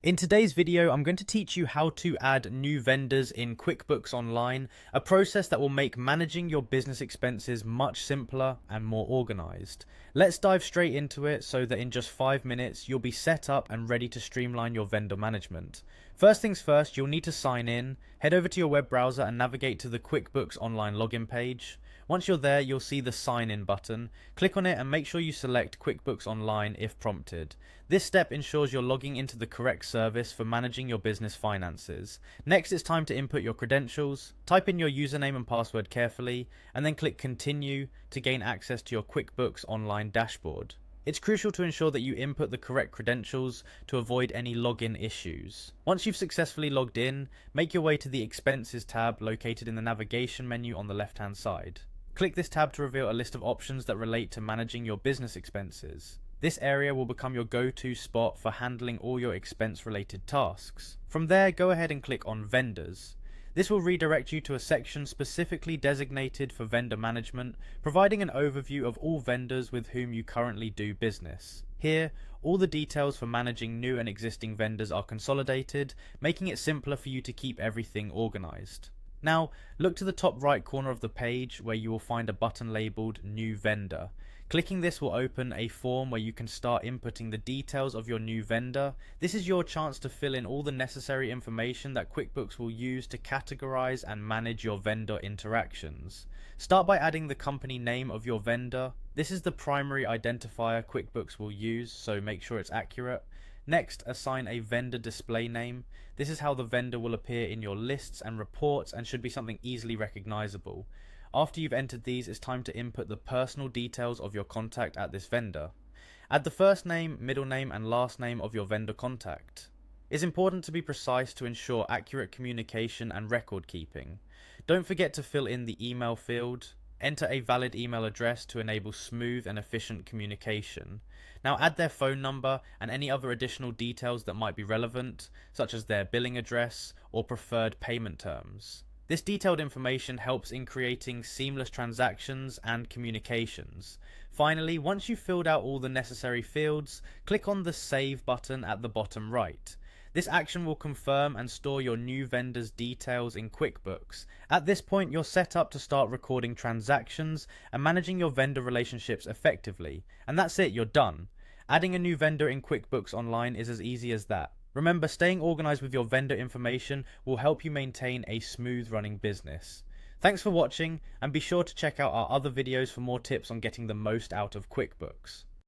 In today's video, I'm going to teach you how to add new vendors in QuickBooks Online, a process that will make managing your business expenses much simpler and more organized. Let's dive straight into it so that in just 5 minutes, you'll be set up and ready to streamline your vendor management. First things first, you'll need to sign in. Head over to your web browser and navigate to the QuickBooks Online login page. Once you're there, you'll see the sign in button. Click on it and make sure you select QuickBooks Online if prompted. This step ensures you're logging into the correct service for managing your business finances. Next, it's time to input your credentials. Type in your username and password carefully, and then click Continue to gain access to your QuickBooks Online dashboard. It's crucial to ensure that you input the correct credentials to avoid any login issues. Once you've successfully logged in, make your way to the Expenses tab located in the navigation menu on the left-hand side. Click this tab to reveal a list of options that relate to managing your business expenses. This area will become your go-to spot for handling all your expense-related tasks. From there, go ahead and click on Vendors. This will redirect you to a section specifically designated for vendor management, providing an overview of all vendors with whom you currently do business. Here, all the details for managing new and existing vendors are consolidated, making it simpler for you to keep everything organized. Now, look to the top right corner of the page where you will find a button labeled New Vendor. Clicking this will open a form where you can start inputting the details of your new vendor. This is your chance to fill in all the necessary information that QuickBooks will use to categorize and manage your vendor interactions. Start by adding the company name of your vendor. This is the primary identifier QuickBooks will use, so make sure it's accurate. Next, assign a vendor display name. This is how the vendor will appear in your lists and reports and should be something easily recognizable. After you've entered these, it's time to input the personal details of your contact at this vendor. Add the first name, middle name, and last name of your vendor contact. It's important to be precise to ensure accurate communication and record keeping. Don't forget to fill in the email field. Enter a valid email address to enable smooth and efficient communication. Now add their phone number and any other additional details that might be relevant, such as their billing address or preferred payment terms. This detailed information helps in creating seamless transactions and communications. Finally, once you've filled out all the necessary fields, click on the Save button at the bottom right. This action will confirm and store your new vendor's details in QuickBooks. At this point, you're set up to start recording transactions and managing your vendor relationships effectively. And that's it, you're done. Adding a new vendor in QuickBooks Online is as easy as that. Remember, staying organized with your vendor information will help you maintain a smooth running business. Thanks for watching, and be sure to check out our other videos for more tips on getting the most out of QuickBooks.